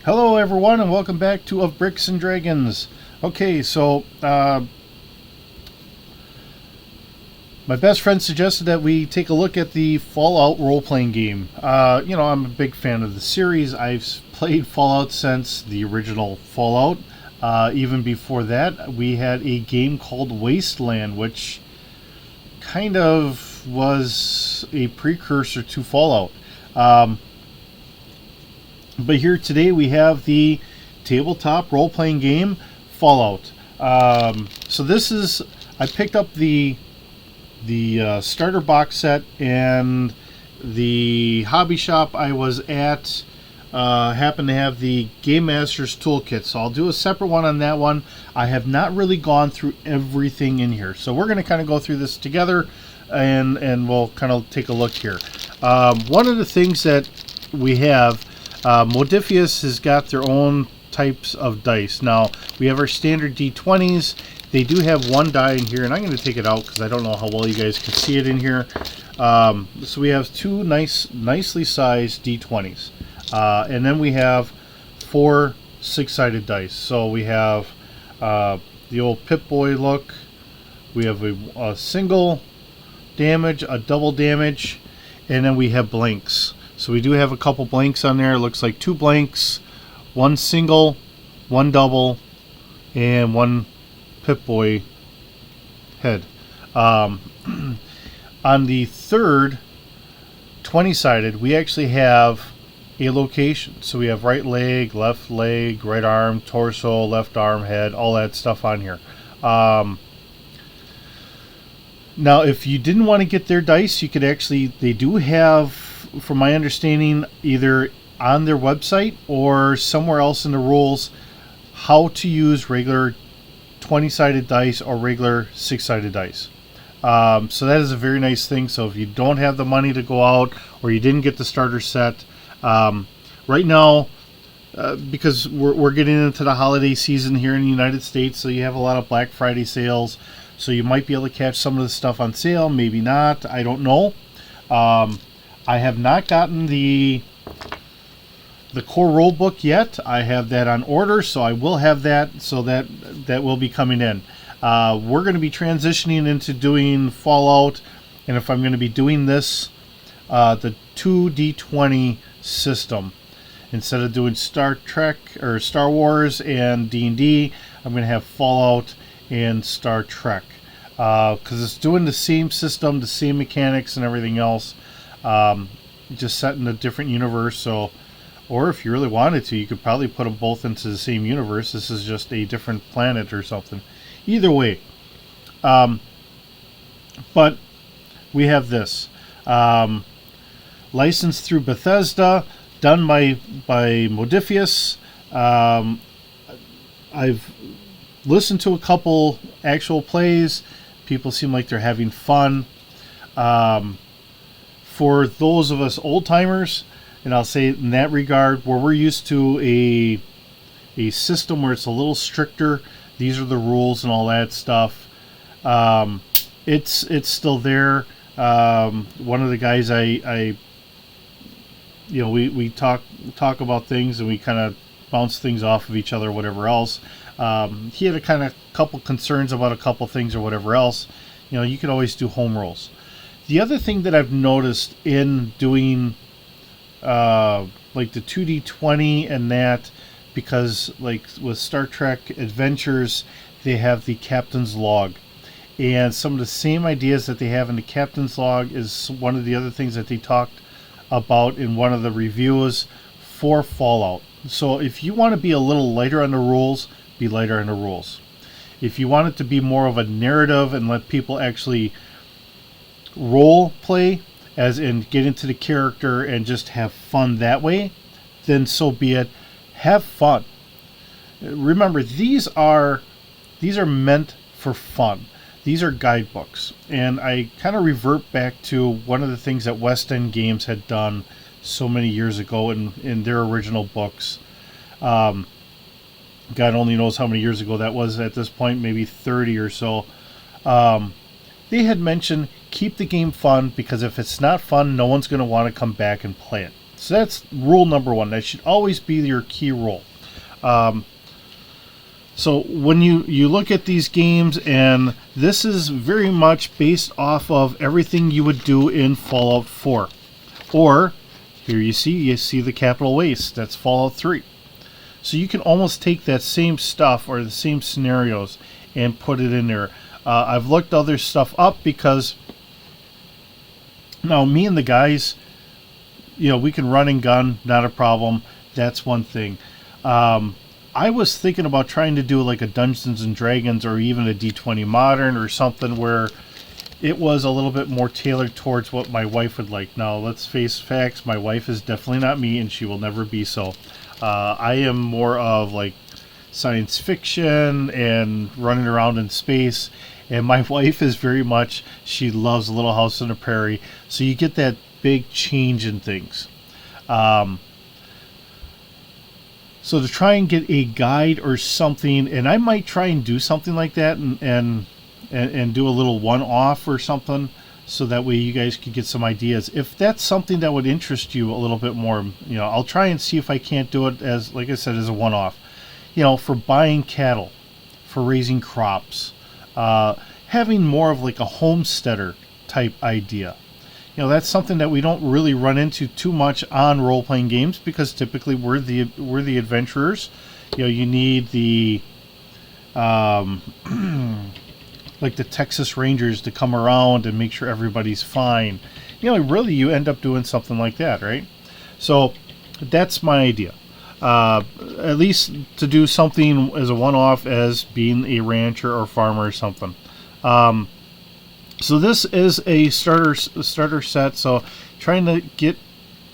Hello everyone and welcome back to Of Bricks and Dragons. Okay, so my best friend suggested that we take a look at the Fallout role-playing game. I'm a big fan of the series. I've played Fallout since the original Fallout. Even before that, we had a game called Wasteland, which kind of was a precursor to Fallout. But here today we have the tabletop role-playing game Fallout. So this is, I picked up the starter box set, and the hobby shop I was at happened to have the Game Master's Toolkit. So I'll do a separate one on that one. I have not really gone through everything in here. So we're going to kind of go through this together, and we'll kind of take a look here. One of the things that we have, Modiphius has got their own types of dice. Now, we have our standard D20s. They do have one die in here, and I'm going to take it out because I don't know how well you guys can see it in here. So we have two nicely sized D20s. And then we have 4 six-sided dice. So we have the old Pip-Boy look. We have a single damage, a double damage, and then we have blanks. So we do have a couple blanks on there. It looks like 2 blanks, 1 single, 1 double, and 1 Pip-Boy head. On the third 20-sided, we actually have a location. So we have right leg, right arm, torso, left arm, head, all that stuff on here. Now, if you didn't want to get their dice, you could actually, they do have, from my understanding, either on their website or somewhere else in the rules, how to use regular 20-sided dice or regular 6-sided dice. So that is a very nice thing. So if you don't have the money to go out, or you didn't get the starter set, right now, because we're getting into the holiday season here in the United States, so you have a lot of Black Friday sales, so you might be able to catch some of the stuff on sale, maybe not, I don't know. I have not gotten the core rule book yet. I have that on order, so I will have that, so that will be coming in. We're going to be transitioning into doing Fallout, and if I'm going to be doing this, the 2D20 system. Instead of doing Star Trek or Star Wars and D&D, I'm going to have Fallout and Star Trek. Because it's doing the same system, the same mechanics and everything else. Just set in a different universe. So, or if you really wanted to, you could probably put them both into the same universe. This is just a different planet or something. Either way. But we have this. Licensed through Bethesda, done by Modiphius. I've listened to a couple actual plays. People seem like they're having fun. For those of us old timers, and I'll say in that regard, where we're used to a system where it's a little stricter, these are the rules and all that stuff. It's still there. One of the guys we talk about things, and we kind of bounce things off of each other, whatever else. He had a couple concerns about a couple things or whatever else. You could always do home rules. The other thing that I've noticed in doing like the 2D20 and that, because like with Star Trek Adventures, they have the Captain's Log. And some of the same ideas that they have in the Captain's Log is one of the other things that they talked about in one of the reviews for Fallout. So if you want to be a little lighter on the rules, be lighter on the rules. If you want it to be more of a narrative and let people actually role play, as in get into the character and just have fun that way, then so be it. Have fun. Remember, these are meant for fun. These are guidebooks, and I kind of revert back to one of the things that West End Games had done so many years ago in their original books. God only knows how many years ago that was at this point, maybe 30 or so. They had mentioned keep the game fun, because if it's not fun, no one's going to want to come back and play it. So that's rule number one. That should always be your key rule. So when you look at these games, and this is very much based off of everything you would do in Fallout 4. Or, here you see the Capital Waste. That's Fallout 3. So you can almost take that same stuff or the same scenarios and put it in there. I've looked other stuff up because now me and the guys, we can run and gun, not a problem. That's one thing. I was thinking about trying to do like a Dungeons and Dragons or even a D20 Modern or something where it was a little bit more tailored towards what my wife would like. Now, let's face facts. My wife is definitely not me, and she will never be so. I am more of like science fiction and running around in space. And my wife is very much, she loves Little House on the Prairie. So you get that big change in things. So to try and get a guide or something, and I might try and do something like that and do a little one-off or something, so that way you guys could get some ideas. If that's something that would interest you a little bit more, I'll try and see if I can't do it as, like I said, as a one-off. For buying cattle, for raising crops, having more of like a homesteader type idea. That's something that we don't really run into too much on role-playing games because typically we're the adventurers. You need the like the Texas Rangers to come around and make sure everybody's fine. Really you end up doing something like that, right? So that's my idea. At least to do something as a one-off as being a rancher or farmer or something. So this is a starter set, so trying to get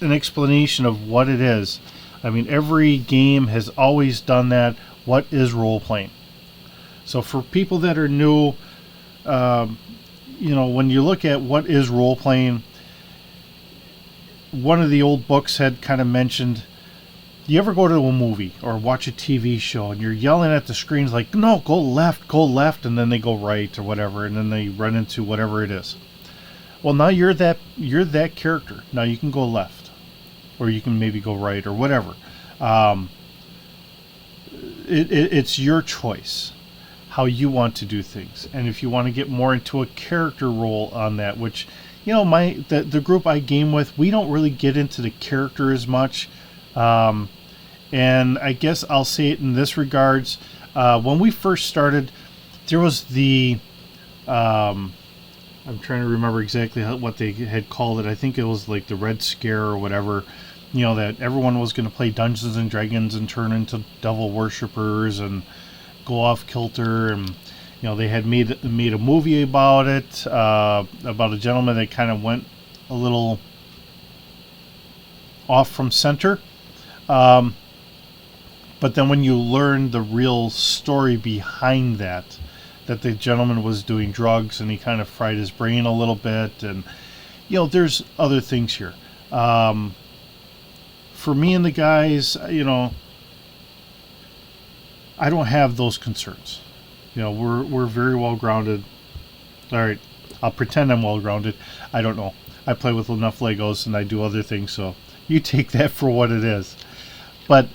an explanation of what it is. I mean, every game has always done that. What is role-playing? So for people that are new, when you look at what is role-playing, one of the old books had kind of mentioned, you ever go to a movie or watch a TV show and you're yelling at the screens like, no, go left, and then they go right or whatever, and then they run into whatever it is. Well, now you're that character. Now you can go left, or you can maybe go right or whatever. It's your choice how you want to do things, and if you want to get more into a character role on that, which the group I game with, we don't really get into the character as much. And I guess I'll say it in this regards. When we first started, there was the I'm trying to remember exactly what they had called it. I think it was like the Red Scare or whatever. That everyone was going to play Dungeons and Dragons and turn into devil worshippers and go off kilter. And they had made a movie about it, about a gentleman that kind of went a little off from center. But then when you learn the real story behind that the gentleman was doing drugs and he kind of fried his brain a little bit, and there's other things here. For me and the guys, I don't have those concerns. We're very well grounded. All right, I'll pretend I'm well grounded. I don't know. I play with enough Legos and I do other things, so you take that for what it is. But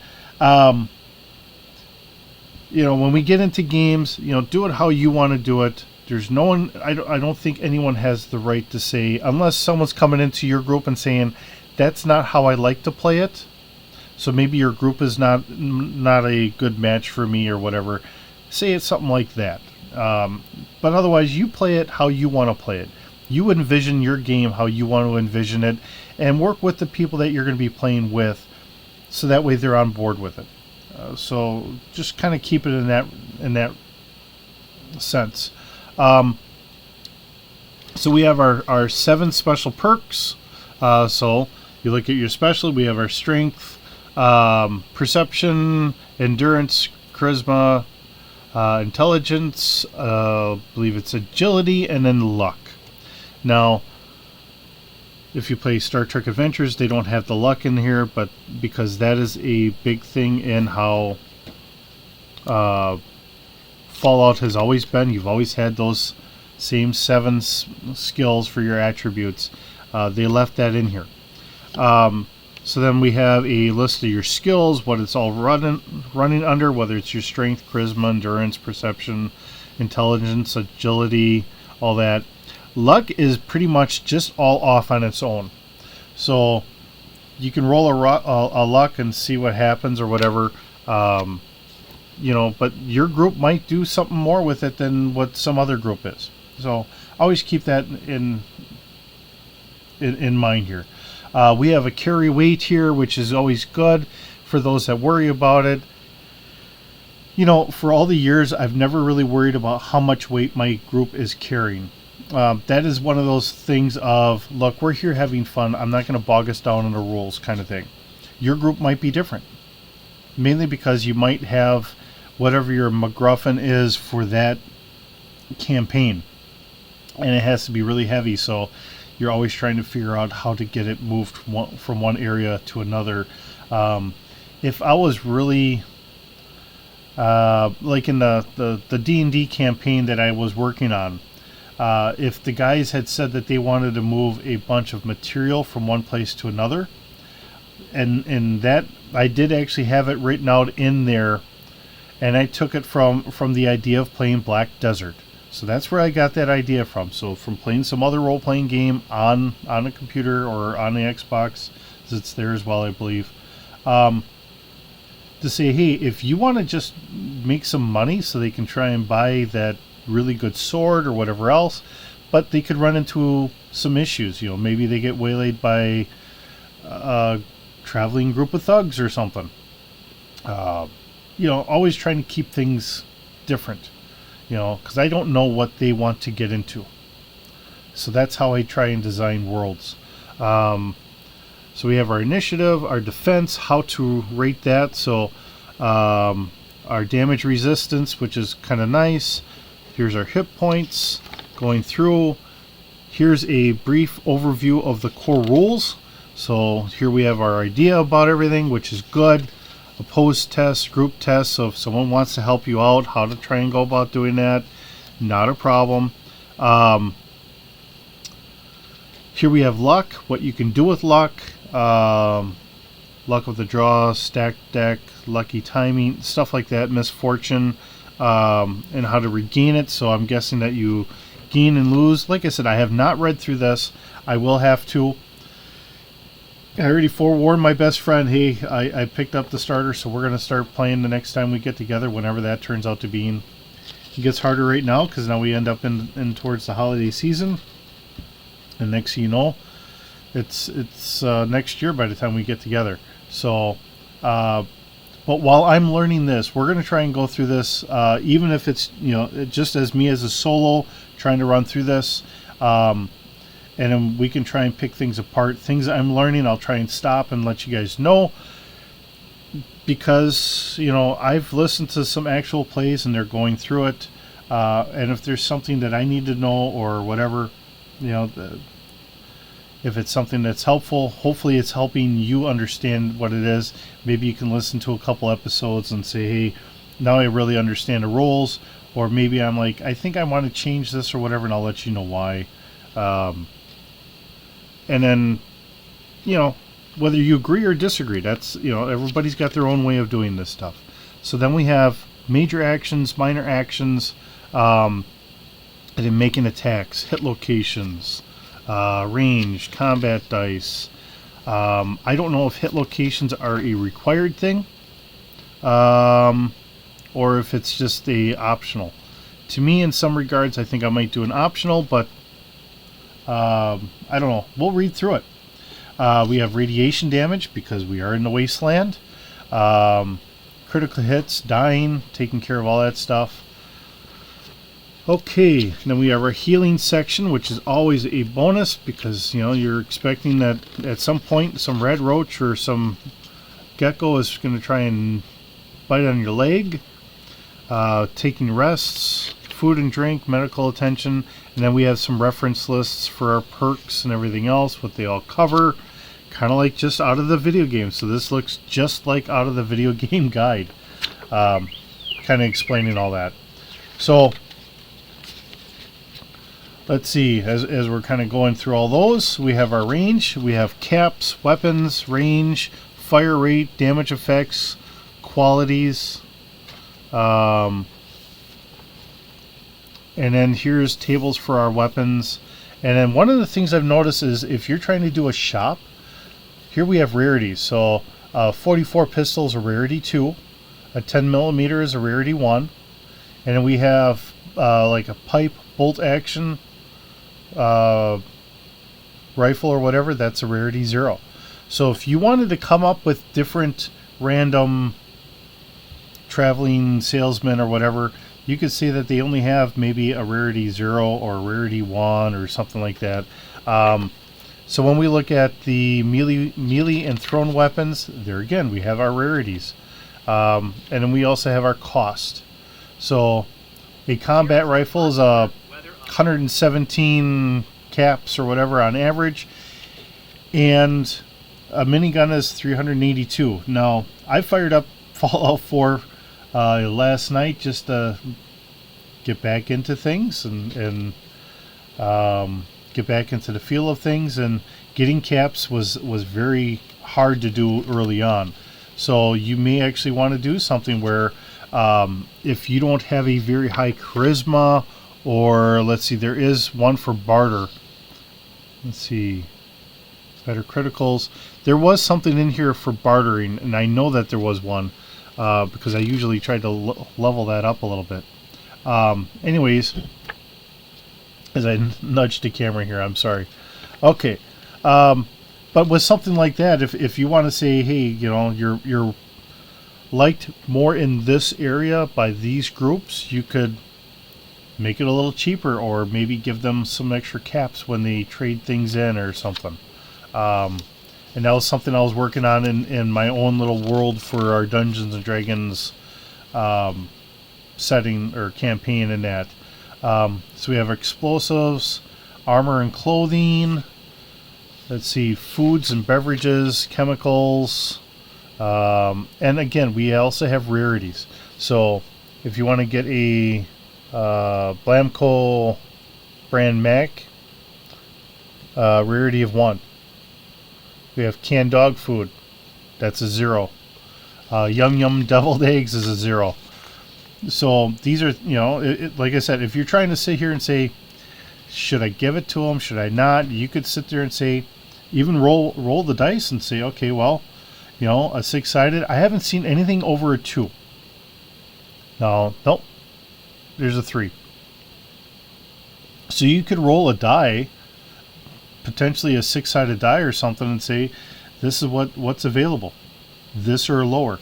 when we get into games, do it how you want to do it. There's no one. I don't think anyone has the right to say, unless someone's coming into your group and saying, that's not how I like to play it. So maybe your group is not a good match for me or whatever. Say it's something like that. But otherwise, you play it how you want to play it. You envision your game how you want to envision it, and work with the people that you're going to be playing with, so that way they're on board with it. So just kind of keep it in that sense. So we have our 7 special perks. So you look at your special. We have our strength, perception, endurance, charisma, intelligence. I believe it's agility, and then luck. Now, if you play Star Trek Adventures, they don't have the luck in here, but because that is a big thing in how Fallout has always been. You've always had those same 7 skills for your attributes. They left that in here. So then we have a list of your skills, what it's all running under, whether it's your strength, charisma, endurance, perception, intelligence, agility, all that. Luck is pretty much just all off on its own. So you can roll a luck and see what happens or whatever. You know, but your group might do something more with it than what some other group is. So always keep that in mind here. We have a carry weight here, which is always good for those that worry about it. You know, for all the years, I've never really worried about how much weight my group is carrying. That is one of those things of, look, we're here having fun. I'm not going to bog us down in the rules kind of thing. Your group might be different. Mainly because you might have whatever your MacGuffin is for that campaign. And it has to be really heavy, so you're always trying to figure out how to get it moved from one area to another. If I was really like in the D&D campaign that I was working on, if the guys had said that they wanted to move a bunch of material from one place to another, and that I did actually have it written out in there, and I took it from the idea of playing Black Desert. So that's where I got that idea from. So from playing some other role-playing game on a computer or on the Xbox, it's there as well, I believe. To say, hey, if you want to just make some money so they can try and buy that really good sword or whatever else, but they could run into some issues. You know, maybe they get waylaid by a traveling group of thugs or something. You know, always trying to keep things different. You know, because I don't know what they want to get into. So that's how I try and design worlds. So we have our initiative, our defense, how to rate that. So our damage resistance, which is kind of nice. Here's our hit points going through. Here's a brief overview of the core rules. So here we have our idea about everything, which is good. Opposed tests, group tests, so if someone wants to help you out, how to try and go about doing that, not a problem. Here we have luck, what you can do with luck, luck of the draw, stacked deck, lucky timing, stuff like that, misfortune, and how to regain it. So I'm guessing that you gain and lose. Like I said, I have not read through this. I will have to. I already forewarned my best friend, hey, I picked up the starter, so we're going to start playing the next time we get together, whenever that turns out to be. It gets harder right now, because now we end up in towards the holiday season. And next thing you know, it's next year by the time we get together. So, but while I'm learning this, we're going to try and go through this, even if it's, you know, just as me as a solo trying to run through this. And then we can try and pick things apart. Things I'm learning, I'll try and stop and let you guys know. Because, you know, I've listened to some actual plays and they're going through it. And if there's something that I need to know or whatever, you know, if it's something that's helpful, hopefully it's helping you understand what it is. Maybe you can listen to a couple episodes and say, hey, now I really understand the roles. Or maybe I'm like, I think I want to change this or whatever, and I'll let you know why. And then, you know, whether you agree or disagree, that's, you know, everybody's got their own way of doing this stuff. So then we have major actions, minor actions, and then making attacks, hit locations, range, combat dice. I don't know if hit locations are a required thing, or if it's just a optional. To me, in some regards, I think I might do an optional, but I don't know. We'll read through it. We have radiation damage because we are in the wasteland. Critical hits, dying, taking care of all that stuff. Okay, then we have our healing section, which is always a bonus because, you know, you're expecting that at some point some red roach or some gecko is going to try and bite on your leg. Taking rests, food and drink, medical attention, and then we have some reference lists for our perks and everything else, what they all cover, kind of like just out of the video game. So this looks just like out of the video game guide, kind of explaining all that. So let's see, as we're kind of going through all those, we have our range, we have caps, weapons, range, fire rate, damage effects, qualities, and then here's tables for our weapons. And then one of the things I've noticed is if you're trying to do a shop, here we have rarities. So 44 pistols a rarity 2, a 10 millimeter is a rarity 1, and then we have like a pipe bolt action rifle or whatever, that's a rarity 0. So if you wanted to come up with different random traveling salesmen or whatever, you could see that they only have maybe a rarity 0 or a rarity 1 or something like that. So when we look at the melee and thrown weapons, there again we have our rarities, and then we also have our cost. So a combat rifle is a 117 caps or whatever on average, and a minigun is 382. Now I fired up Fallout 4 last night just to get back into things and get back into the feel of things, and getting caps was very hard to do early on. So you may actually want to do something where if you don't have a very high charisma, or let's see, there is one for barter. Let's see, better criticals. There was something in here for bartering, and I know that there was one because I usually try to level that up a little bit. Anyways, as I nudged the camera here, I'm sorry. Okay, but with something like that, if you want to say, hey, you know, you're liked more in this area by these groups, you could make it a little cheaper, or maybe give them some extra caps when they trade things in or something. And that was something I was working on in my own little world for our Dungeons and Dragons setting or campaign in that. So we have explosives, armor and clothing. Let's see, foods and beverages, chemicals, and again, we also have rarities. So if you want to get a Blamco brand Mac, rarity of 1. We have canned dog food, that's a 0. Yum Yum deviled eggs is a 0. So these are, you know, like I said, if you're trying to sit here and say, should I give it to them, should I not, you could sit there and say, even roll the dice and say, okay, well, you know, a 6-sided, I haven't seen anything over a 2. No, nope, there's a 3. So you could roll a die, potentially a 6-sided die or something, and say, this is what's available, this or lower.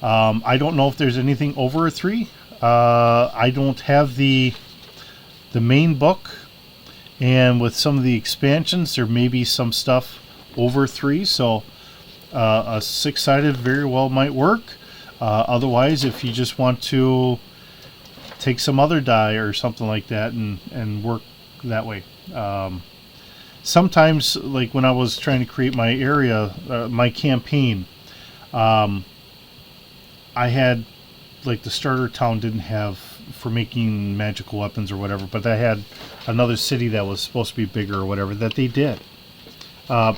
I don't know if there's anything over a 3. I don't have the main book, and with some of the expansions there may be some stuff over 3, so a 6-sided very well might work. Otherwise, if you just want to take some other die or something like that and work that way. Sometimes, like when I was trying to create my area, my campaign, I had, like, the starter town didn't have for making magical weapons or whatever, but I had another city that was supposed to be bigger or whatever that they did.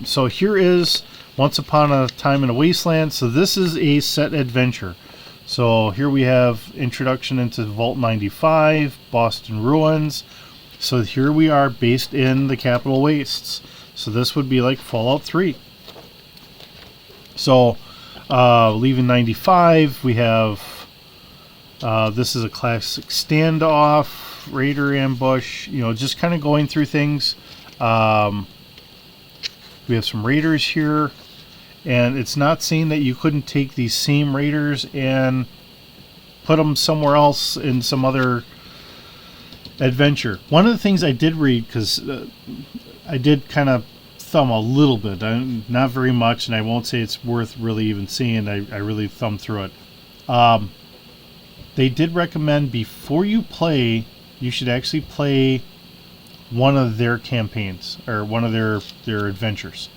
So here is Once Upon a Time in a Wasteland. So this is a set adventure. So here we have introduction into Vault 95, Boston Ruins. So here we are based in the Capital Wastes. So this would be like Fallout 3. So leaving 95, we have this is a classic standoff, raider ambush, you know, just kind of going through things. We have some raiders here, and it's not saying that you couldn't take these same raiders and put them somewhere else in some other adventure. One of the things I did read, because I did kind of thumb a little bit, not very much, and I won't say it's worth really even seeing. I really thumbed through it. They did recommend before you play, you should actually play one of their campaigns or one of their adventures.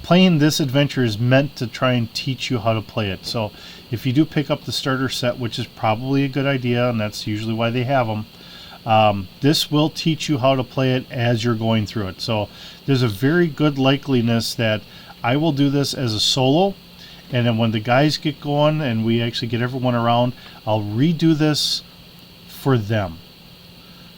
Playing this adventure is meant to try and teach you how to play it. So if you do pick up the starter set, which is probably a good idea, and that's usually why they have them, This will teach you how to play it as you're going through it. So there's a very good likeliness that I will do this as a solo, and then when the guys get going and we actually get everyone around, I'll redo this for them.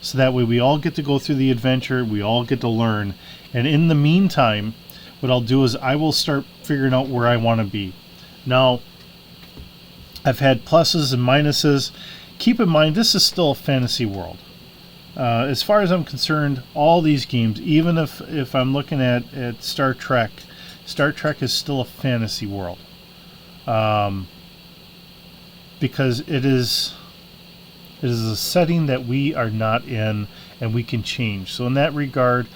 So that way we all get to go through the adventure, we all get to learn. And in the meantime, what I'll do is I will start figuring out where I want to be. Now, I've had pluses and minuses. Keep in mind, this is still a fantasy world. As far as I'm concerned, all these games, even if I'm looking at Star Trek is still a fantasy world. Because it is a setting that we are not in and we can change. So in that regard,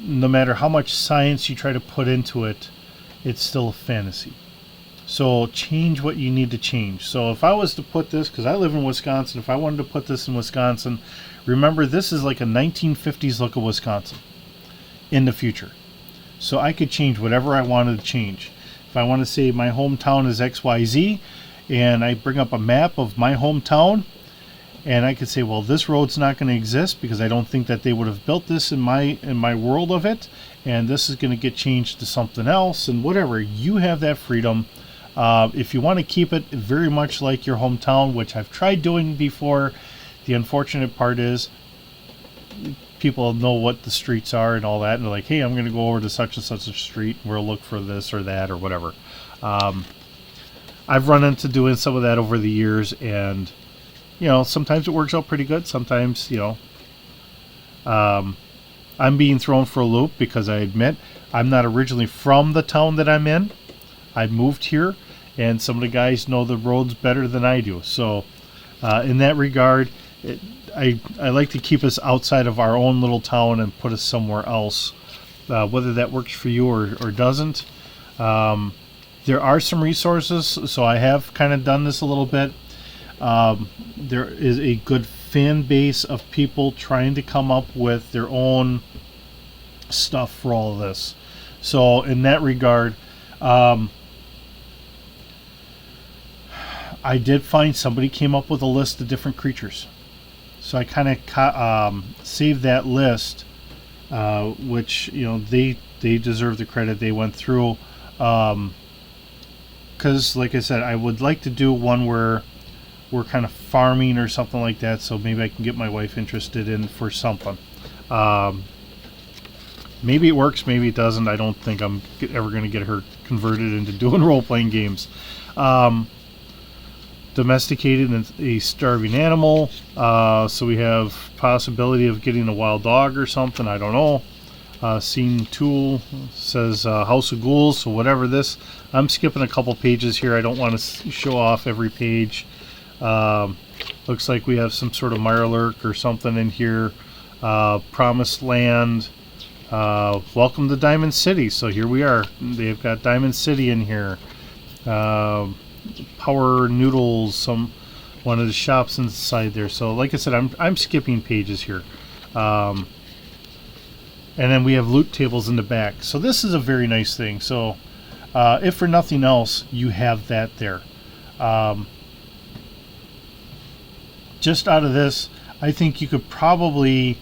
no matter how much science you try to put into it, it's still a fantasy. So change what you need to change. So if I was to put this, because I live in Wisconsin, if I wanted to put this in Wisconsin, remember this is like a 1950s look of Wisconsin in the future. So I could change whatever I wanted to change. If I want to say my hometown is XYZ, and I bring up a map of my hometown, and I could say, well, this road's not going to exist because I don't think that they would have built this in my world of it, and this is going to get changed to something else, and whatever. You have that freedom. If you want to keep it very much like your hometown, which I've tried doing before, the unfortunate part is people know what the streets are and all that, and they're like, hey, I'm going to go over to such and such a street, and we'll look for this or that or whatever. I've run into doing some of that over the years, and sometimes it works out pretty good. Sometimes, I'm being thrown for a loop because I admit I'm not originally from the town that I'm in. I moved here, and some of the guys know the roads better than I do. So in that regard, I like to keep us outside of our own little town and put us somewhere else, whether that works for you or doesn't. There are some resources, so I have kind of done this a little bit. There is a good fan base of people trying to come up with their own stuff for all of this. So in that regard, I did find somebody came up with a list of different creatures. So I kind of saved that list, which they deserve the credit. They went through, because like I said, I would like to do one where we're kind of farming or something like that, so maybe I can get my wife interested in for something. Maybe it works, maybe it doesn't. I don't think I'm ever going to get her converted into doing role-playing games. Domesticated a starving animal, so we have possibility of getting a wild dog or something, I don't know. Scene tool says House of Ghouls, so whatever this. I'm skipping a couple pages here. I don't want to show off every page. Looks like we have some sort of Mirelurk or something in here. Promised Land. Welcome to Diamond City. So here we are. They've got Diamond City in here. Power Noodles, one of the shops inside there. So like I said, I'm skipping pages here. And then we have loot tables in the back. So this is a very nice thing. So if for nothing else, you have that there. Just out of this, I think you could probably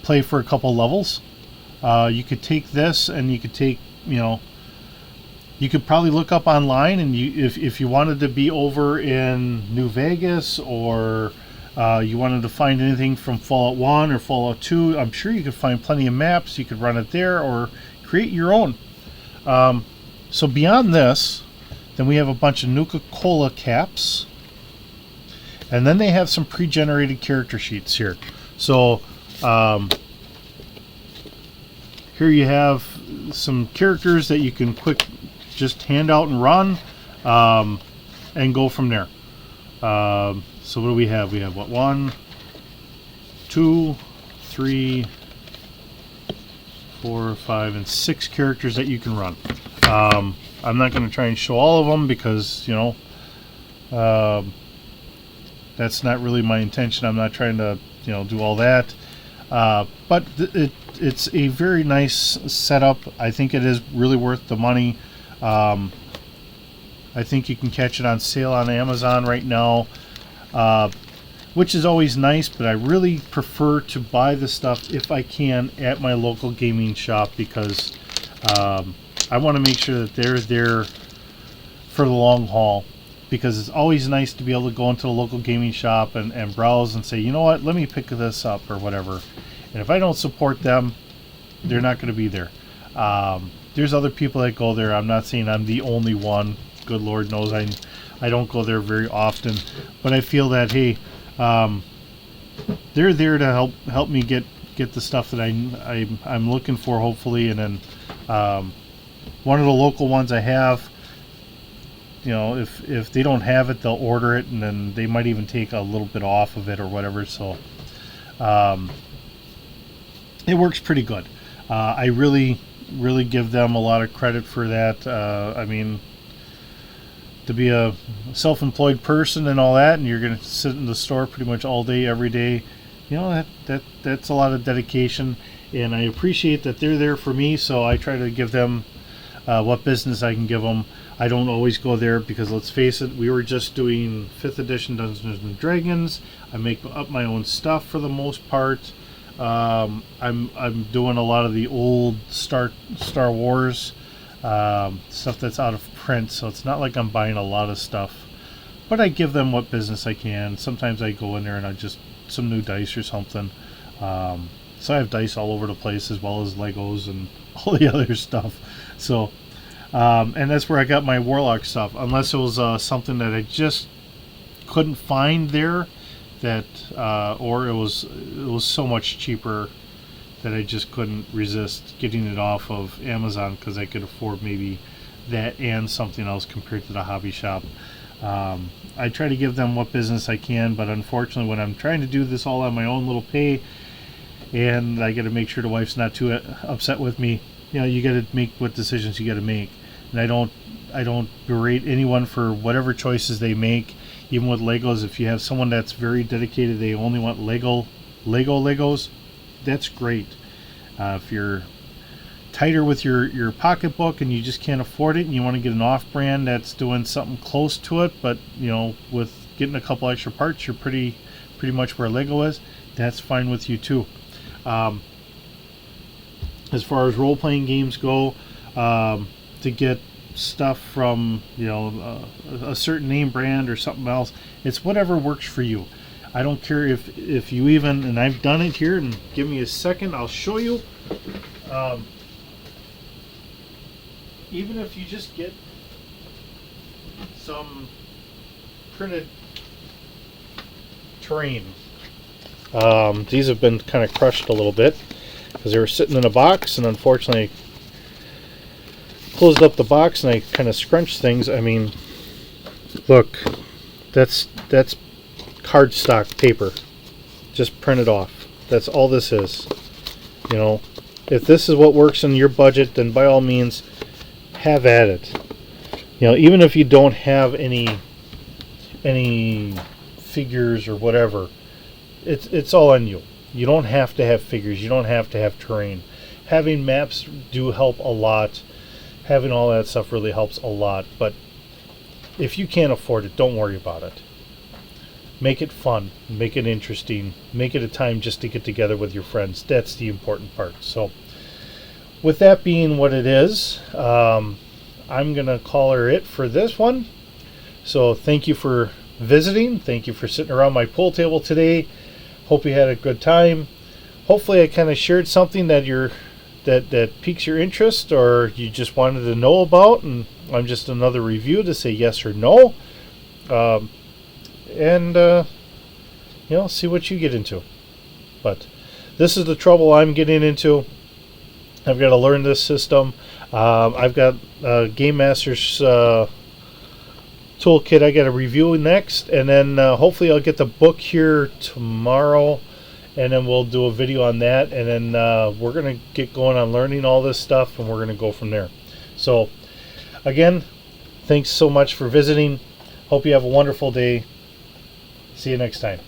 play for a couple levels. You could take this and you could take, you could probably look up online, and if you wanted to be over in New Vegas, or you wanted to find anything from Fallout 1 or Fallout 2, I'm sure you could find plenty of maps. You could run it there or create your own. So beyond this, then we have a bunch of Nuka-Cola caps. And then they have some pre-generated character sheets here. So here you have some characters that you can just hand out and run, and go from there. So what do we have? We have 1, 2, 3, 4, 5, and 6 characters that you can run. I'm not going to try and show all of them because that's not really my intention. I'm not trying to do all that. But it's a very nice setup. I think it is really worth the money. I think you can catch it on sale on Amazon right now. which is always nice, but I really prefer to buy the stuff if I can at my local gaming shop, because I want to make sure that they're there for the long haul, because it's always nice to be able to go into the local gaming shop and browse and say, you know what, let me pick this up or whatever. And if I don't support them, they're not going to be there. There's other people that go there. I'm not saying I'm the only one. Good Lord knows I don't go there very often, but I feel that, hey, they're there to help me get the stuff that I'm looking for, hopefully. And then one of the local ones I have, you know, if they don't have it, they'll order it, and then they might even take a little bit off of it or whatever. So it works pretty good. I really give them a lot of credit for that. I mean, to be a self-employed person and all that, and you're going to sit in the store pretty much all day, every day, you know, that's a lot of dedication, and I appreciate that they're there for me, so I try to give them what business I can give them. I don't always go there because, let's face it, we were just doing 5th edition Dungeons and Dragons. I make up my own stuff for the most part. I'm doing a lot of the old Star Wars stuff that's out of print, so it's not like I'm buying a lot of stuff, but I give them what business I can. Sometimes I go in there and I just some new dice or something. So I have dice all over the place, as well as Legos and all the other stuff. So and that's where I got my Warlock stuff, unless it was something that I just couldn't find there, that or it was so much cheaper that I just couldn't resist getting it off of Amazon, because I could afford maybe that and something else compared to the hobby shop. I try to give them what business I can, but unfortunately when I'm trying to do this all on my own little pay, and I got to make sure the wife's not too upset with me, you know, you got to make what decisions you got to make. And I don't berate anyone for whatever choices they make. Even with Legos, if you have someone that's very dedicated, they only want Legos, that's great. If you're tighter with your pocketbook and you just can't afford it, and you want to get an off-brand that's doing something close to it, but you know, with getting a couple extra parts, you're pretty much where Lego is, that's fine with you too. As far as role-playing games go, to get stuff from, you know, a certain name brand or something else, it's whatever works for you. I don't care if you even, and I've done it here, and give me a second, I'll show you. Even if you just get some printed terrain. These have been kind of crushed a little bit because they were sitting in a box, and unfortunately I closed up the box and I kind of scrunched things. I mean, look, that's cardstock paper, just printed off. That's all this is. You know, if this is what works in your budget, then by all means have at it. You know, even if you don't have any figures or whatever, it's all on you. You don't have to have figures, you don't have to have terrain. Having maps do help a lot. Having all that stuff really helps a lot, but if you can't afford it, don't worry about it. Make it fun, make it interesting, make it a time just to get together with your friends. That's the important part. So with that being what it is, I'm gonna call her it for this one. So thank you for visiting, thank you for sitting around my pool table today. Hope you had a good time. Hopefully I kind of shared something that that piques your interest, or you just wanted to know about, and I'm just another review to say yes or no. And you know, see what you get into. But this is the trouble I'm getting into. I've got to learn this system. I've got Game Master's toolkit I got to review next, and then hopefully I'll get the book here tomorrow, and then we'll do a video on that, and then we're going to get going on learning all this stuff, and we're going to go from there. So again, thanks so much for visiting. Hope you have a wonderful day. See you next time.